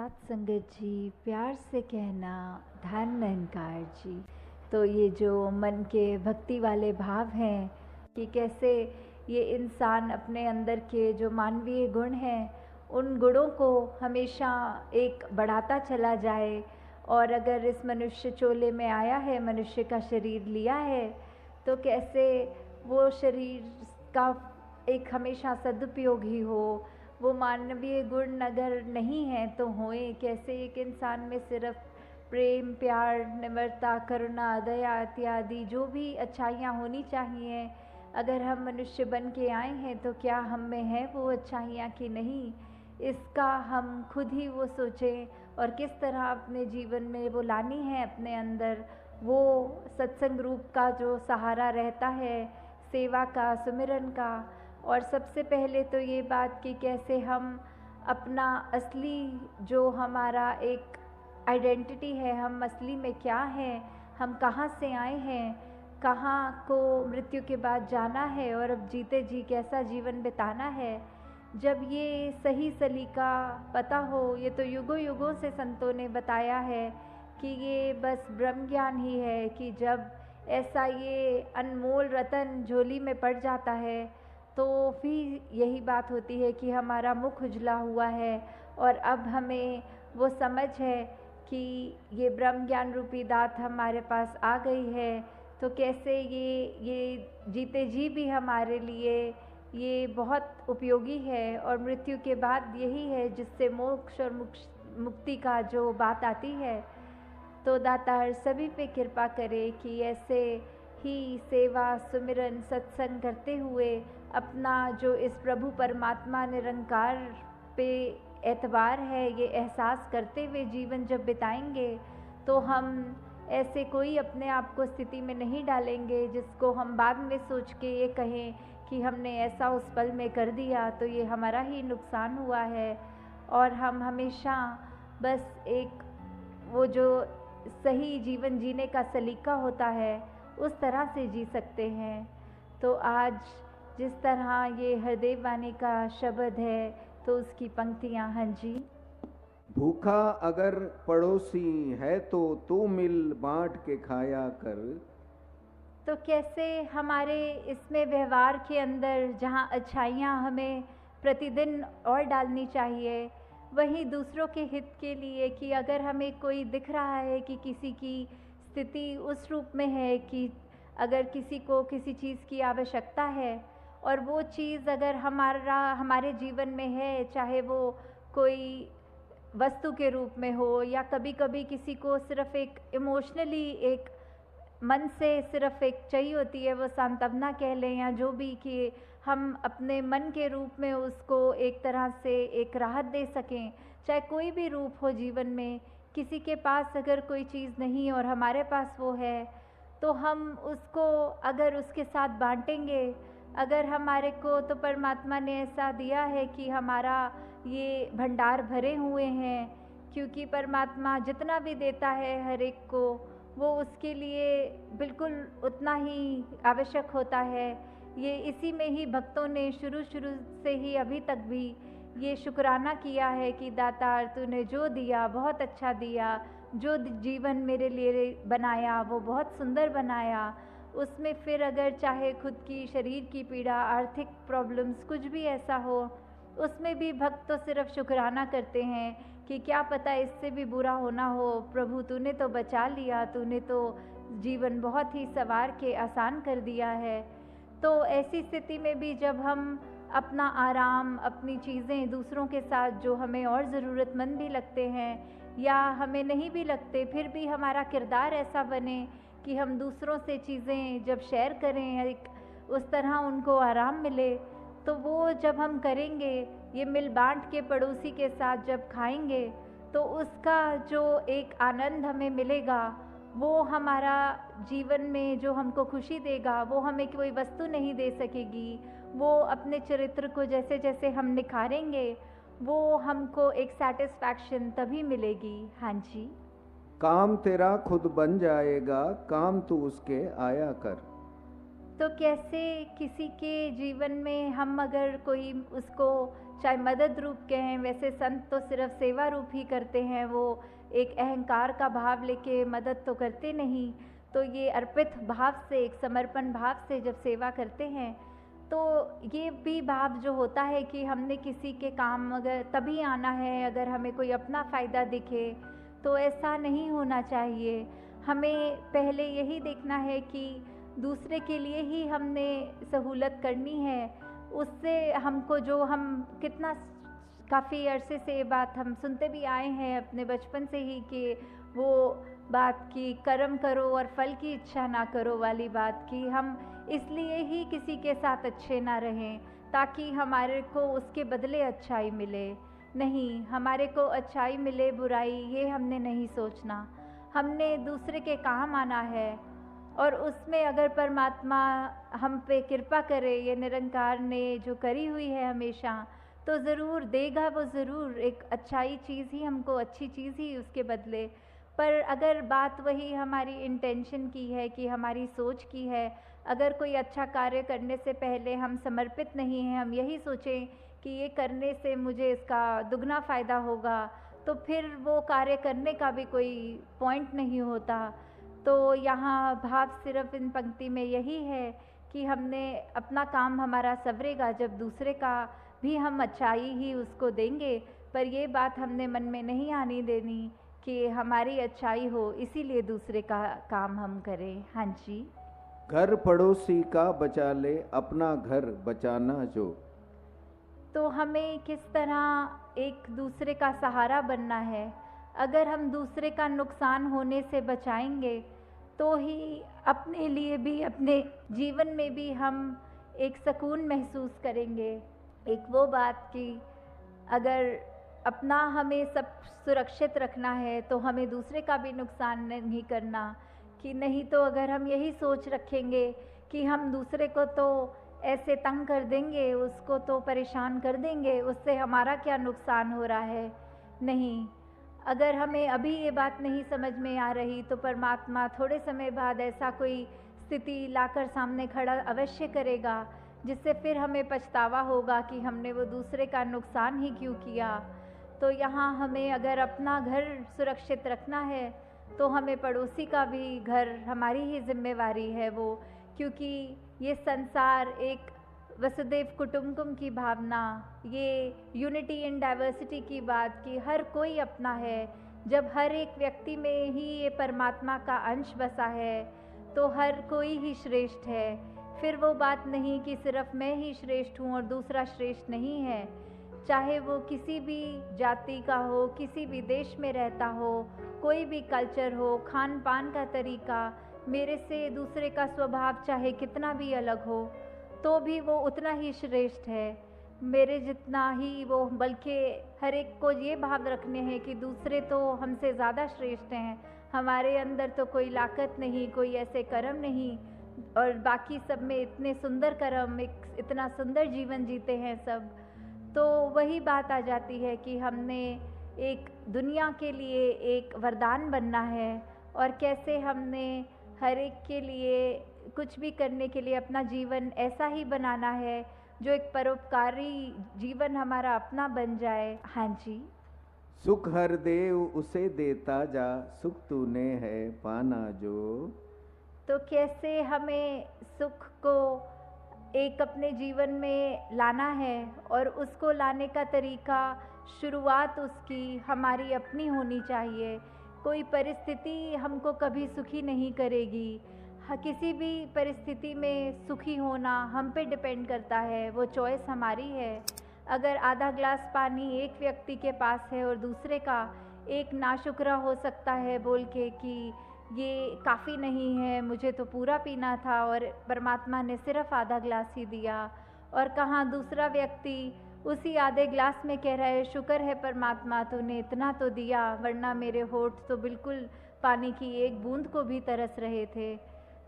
साथ संगत जी, प्यार से कहना धन निरंकार जी। तो ये जो मन के भक्ति वाले भाव हैं कि कैसे ये इंसान अपने अंदर के जो मानवीय गुण हैं उन गुणों को हमेशा एक बढ़ाता चला जाए, और अगर इस मनुष्य चोले में आया है, मनुष्य का शरीर लिया है, तो कैसे वो शरीर का एक हमेशा सदुपयोग ही हो। वो मानवीय गुण अगर नहीं है तो होए कैसे। एक इंसान में सिर्फ प्रेम, प्यार, निम्रता, करुणा, दया इत्यादि जो भी अच्छाइयाँ होनी चाहिए, अगर हम मनुष्य बन के आए हैं तो क्या हम में है वो अच्छाइयाँ कि नहीं, इसका हम खुद ही वो सोचें। और किस तरह अपने जीवन में वो लानी है अपने अंदर, वो सत्संग रूप का जो सहारा रहता है, सेवा का, सुमिरन का। और सबसे पहले तो ये बात कि कैसे हम अपना असली जो हमारा एक आइडेंटिटी है, हम असली में क्या हैं, हम कहाँ से आए हैं, कहाँ को मृत्यु के बाद जाना है और अब जीते जी कैसा जीवन बिताना है, जब ये सही सलीका पता हो। ये तो युगों युगों से संतों ने बताया है कि ये बस ब्रह्म ज्ञान ही है कि जब ऐसा ये अनमोल रतन झोली में पड़ जाता है तो फिर यही बात होती है कि हमारा मुख उजला हुआ है और अब हमें वो समझ है कि ये ब्रह्म ज्ञान रूपी दात हमारे पास आ गई है। तो कैसे ये जीते जी भी हमारे लिए ये बहुत उपयोगी है, और मृत्यु के बाद यही है जिससे मोक्ष और मुक्ति का जो बात आती है। तो दातार सभी पे कृपा करे कि ऐसे ही सेवा, सुमिरन, सत्संग करते हुए अपना जो इस प्रभु परमात्मा निरंकार पे एतबार है ये एहसास करते हुए जीवन जब बिताएंगे तो हम ऐसे कोई अपने आप को स्थिति में नहीं डालेंगे जिसको हम बाद में सोच के ये कहें कि हमने ऐसा उस पल में कर दिया तो ये हमारा ही नुकसान हुआ है। और हम हमेशा बस एक वो जो सही जीवन जीने का सलीका होता है उस तरह से जी सकते हैं। तो आज जिस तरह ये हरदेव वाणी का शब्द है तो उसकी पंक्तियाँ। हाँ जी। भूखा अगर पड़ोसी है तो तू मिल बांट के खाया कर। तो कैसे हमारे इसमें व्यवहार के अंदर जहाँ अच्छाइयाँ हमें प्रतिदिन और डालनी चाहिए, वहीं दूसरों के हित के लिए कि अगर हमें कोई दिख रहा है कि किसी की स्थिति उस रूप में है कि अगर किसी को किसी चीज़ की आवश्यकता है और वो चीज़ अगर हमारे जीवन में है, चाहे वो कोई वस्तु के रूप में हो या कभी कभी किसी को सिर्फ एक इमोशनली एक मन से सिर्फ एक चाहिए होती है, वो सांत्वना कह लें या जो भी, कि हम अपने मन के रूप में उसको एक तरह से एक राहत दे सकें। चाहे कोई भी रूप हो जीवन में, किसी के पास अगर कोई चीज़ नहीं और हमारे पास वो है तो हम उसको अगर उसके साथ बांटेंगे, अगर हमारे को तो परमात्मा ने ऐसा दिया है कि हमारा ये भंडार भरे हुए हैं, क्योंकि परमात्मा जितना भी देता है हर एक को वो उसके लिए बिल्कुल उतना ही आवश्यक होता है। ये इसी में ही भक्तों ने शुरू से ही अभी तक भी ये शुक्राना किया है कि दातार तूने जो दिया बहुत अच्छा दिया, जो जीवन मेरे लिए बनाया वो बहुत सुंदर बनाया। उसमें फिर अगर चाहे खुद की शरीर की पीड़ा, आर्थिक प्रॉब्लम्स, कुछ भी ऐसा हो, उसमें भी भक्त तो सिर्फ शुक्राना करते हैं कि क्या पता इससे भी बुरा होना हो, प्रभु तूने तो बचा लिया, तूने तो जीवन बहुत ही संवार के आसान कर दिया है। तो ऐसी स्थिति में भी जब हम अपना आराम, अपनी चीज़ें दूसरों के साथ जो हमें और ज़रूरतमंद भी लगते हैं या हमें नहीं भी लगते, फिर भी हमारा किरदार ऐसा बने कि हम दूसरों से चीज़ें जब शेयर करें, एक उस तरह उनको आराम मिले, तो वो जब हम करेंगे, ये मिल बांट के पड़ोसी के साथ जब खाएंगे तो उसका जो एक आनंद हमें मिलेगा वो हमारा जीवन में जो हमको खुशी देगा वो हमें कोई वस्तु नहीं दे सकेगी। वो अपने चरित्र को जैसे जैसे हम निखारेंगे वो हमको एक सेटिस्फैक्शन तभी मिलेगी। हाँ जी। काम तेरा खुद बन जाएगा, काम तू उसके आया कर। तो कैसे किसी के जीवन में हम अगर कोई उसको चाहे मदद रूप के हैं, वैसे संत तो सिर्फ सेवा रूप ही करते हैं, वो एक अहंकार का भाव लेके मदद तो करते नहीं। तो ये अर्पित भाव से, एक समर्पण भाव से जब सेवा करते हैं तो ये भी भाव जो होता है कि हमने किसी के काम अगर तभी आना है अगर हमें कोई अपना फ़ायदा दिखे, तो ऐसा नहीं होना चाहिए। हमें पहले यही देखना है कि दूसरे के लिए ही हमने सहूलत करनी है। उससे हमको जो हम कितना काफ़ी अरसे से ये बात हम सुनते भी आए हैं अपने बचपन से ही कि वो बात की कर्म करो और फल की इच्छा ना करो वाली बात की, हम इसलिए ही किसी के साथ अच्छे ना रहें ताकि हमारे को उसके बदले अच्छाई मिले। नहीं, हमारे को अच्छाई मिले बुराई ये हमने नहीं सोचना। हमने दूसरे के काम आना है और उसमें अगर परमात्मा हम पे कृपा करे, ये निरंकार ने जो करी हुई है हमेशा, तो ज़रूर देगा वो, ज़रूर एक अच्छाई चीज़ ही हमको, अच्छी चीज़ ही उसके बदले। पर अगर बात वही हमारी इंटेंशन की है कि हमारी सोच की है, अगर कोई अच्छा कार्य करने से पहले हम समर्पित नहीं हैं, हम यही सोचें कि ये करने से मुझे इसका दुगना फ़ायदा होगा, तो फिर वो कार्य करने का भी कोई पॉइंट नहीं होता। तो यहाँ भाव सिर्फ इन पंक्ति में यही है कि हमने अपना काम हमारा सवरेगा जब दूसरे का भी हम अच्छाई ही उसको देंगे, पर ये बात हमने मन में नहीं आनी देनी कि हमारी अच्छाई हो इसीलिए दूसरे का काम हम करें। हाँ जी। घर पड़ोसी का बचा ले, अपना घर बचाना जो। तो हमें किस तरह एक दूसरे का सहारा बनना है। अगर हम दूसरे का नुकसान होने से बचाएंगे तो ही अपने लिए भी, अपने जीवन में भी हम एक सुकून महसूस करेंगे। एक वो बात कि अगर अपना हमें सब सुरक्षित रखना है तो हमें दूसरे का भी नुकसान नहीं करना, कि नहीं तो अगर हम यही सोच रखेंगे कि हम दूसरे को तो ऐसे तंग कर देंगे, उसको तो परेशान कर देंगे, उससे हमारा क्या नुकसान हो रहा है। नहीं, अगर हमें अभी ये बात नहीं समझ में आ रही तो परमात्मा थोड़े समय बाद ऐसा कोई स्थिति लाकर सामने खड़ा अवश्य करेगा जिससे फिर हमें पछतावा होगा कि हमने वो दूसरे का नुकसान ही क्यों किया। तो यहाँ हमें अगर अपना घर सुरक्षित रखना है तो हमें पड़ोसी का भी घर, हमारी ही जिम्मेवारी है वो, क्योंकि ये संसार एक वसुदेव कुटुंबकम की भावना, ये यूनिटी इन डाइवर्सिटी की बात कि हर कोई अपना है। जब हर एक व्यक्ति में ही ये परमात्मा का अंश बसा है तो हर कोई ही श्रेष्ठ है। फिर वो बात नहीं कि सिर्फ मैं ही श्रेष्ठ हूँ और दूसरा श्रेष्ठ नहीं है। चाहे वो किसी भी जाति का हो, किसी भी देश में रहता हो, कोई भी कल्चर हो, खान पान का तरीका, मेरे से दूसरे का स्वभाव चाहे कितना भी अलग हो तो भी वो उतना ही श्रेष्ठ है मेरे जितना ही वो। बल्कि हर एक को ये भाव रखने हैं कि दूसरे तो हमसे ज़्यादा श्रेष्ठ हैं, हमारे अंदर तो कोई लाकत नहीं, कोई ऐसे कर्म नहीं, और बाकी सब में इतने सुंदर कर्म, इतना सुंदर जीवन जीते हैं सब। तो वही बात आ जाती है कि हमने एक दुनिया के लिए एक वरदान बनना है और कैसे हमने हर एक के लिए कुछ भी करने के लिए अपना जीवन ऐसा ही बनाना है जो एक परोपकारी जीवन हमारा अपना बन जाए। हाँ जी। सुख हर देव उसे देता जा, सुख तूने है पाना जो। तो कैसे हमें सुख को एक अपने जीवन में लाना है और उसको लाने का तरीका, शुरुआत उसकी हमारी अपनी होनी चाहिए। कोई परिस्थिति हमको कभी सुखी नहीं करेगी। किसी भी परिस्थिति में सुखी होना हम पे डिपेंड करता है, वो चॉइस हमारी है। अगर आधा ग्लास पानी एक व्यक्ति के पास है और दूसरे का एक नाशुक्रा हो सकता है बोल के कि ये काफ़ी नहीं है, मुझे तो पूरा पीना था और परमात्मा ने सिर्फ आधा ग्लास ही दिया, और कहाँ दूसरा व्यक्ति उसी आधे ग्लास में कह रहा है शुक्र है परमात्मा तूने इतना तो दिया, वरना मेरे होठ तो बिल्कुल पानी की एक बूंद को भी तरस रहे थे।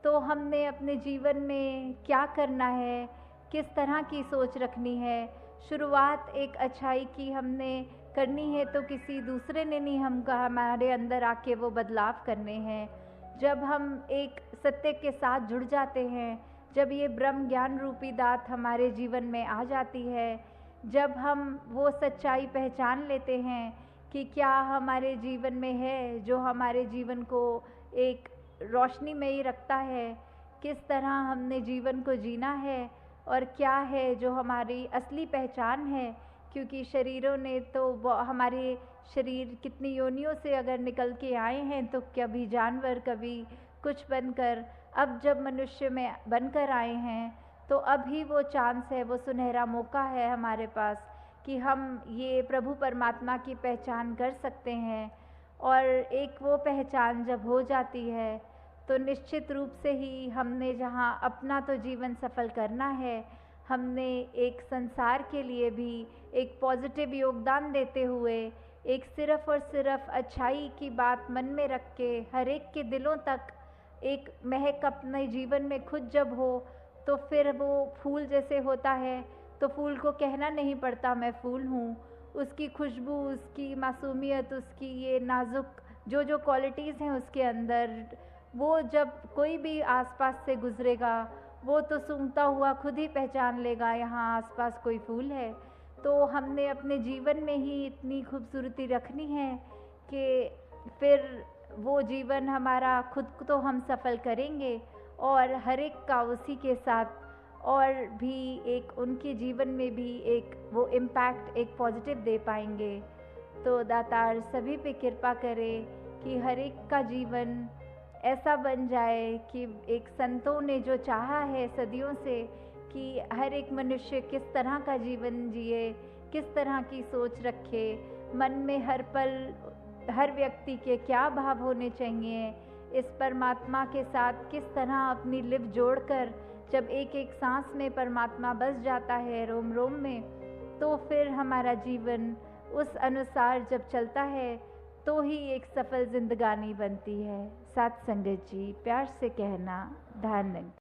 तो हमने अपने जीवन में क्या करना है, किस तरह की सोच रखनी है। शुरुआत एक अच्छाई की हमने करनी है तो किसी दूसरे ने नहीं हमारे अंदर आके वो बदलाव करने हैं। जब हम एक सत्य के साथ जुड़ जाते हैं, जब ये ब्रह्म ज्ञान रूपी दात हमारे जीवन में आ जाती है, जब हम वो सच्चाई पहचान लेते हैं कि क्या हमारे जीवन में है जो हमारे जीवन को एक रोशनी में ही रखता है, किस तरह हमने जीवन को जीना है और क्या है जो हमारी असली पहचान है। क्योंकि शरीरों ने तो हमारे शरीर कितनी योनियों से अगर निकल के आए हैं, तो कभी जानवर, कभी कुछ बनकर, अब जब मनुष्य में बनकर आए हैं तो अभी वो चांस है, वो सुनहरा मौका है हमारे पास कि हम ये प्रभु परमात्मा की पहचान कर सकते हैं। और एक वो पहचान जब हो जाती है तो निश्चित रूप से ही हमने जहाँ अपना तो जीवन सफल करना है, हमने एक संसार के लिए भी एक पॉजिटिव योगदान देते हुए एक सिर्फ़ और सिर्फ अच्छाई की बात मन में रख के हर एक के दिलों तक एक महक अपने जीवन में खुद जब हो, तो फिर वो फूल जैसे होता है तो फूल को कहना नहीं पड़ता मैं फूल हूँ। उसकी खुशबू, उसकी मासूमियत, उसकी ये नाजुक जो क्वालिटीज़ हैं उसके अंदर, वो जब कोई भी आसपास से गुजरेगा वो तो सूंघता हुआ खुद ही पहचान लेगा यहाँ आसपास कोई फूल है। तो हमने अपने जीवन में ही इतनी खूबसूरती रखनी है कि फिर वो जीवन हमारा खुद तो हम सफल करेंगे और हर एक का उसी के साथ और भी एक उनके जीवन में भी एक वो इम्पैक्ट एक पॉजिटिव दे पाएंगे। तो दातार सभी पे कृपा करे कि हर एक का जीवन ऐसा बन जाए कि एक संतों ने जो चाहा है सदियों से कि हर एक मनुष्य किस तरह का जीवन जिए, किस तरह की सोच रखे, मन में हर पल हर व्यक्ति के क्या भाव होने चाहिए, इस परमात्मा के साथ किस तरह अपनी लिव जोड़कर जब एक एक सांस में परमात्मा बस जाता है रोम रोम में, तो फिर हमारा जीवन उस अनुसार जब चलता है तो ही एक सफल जिंदगानी बनती है। साथ संगत जी प्यार से कहना, धन्यवाद।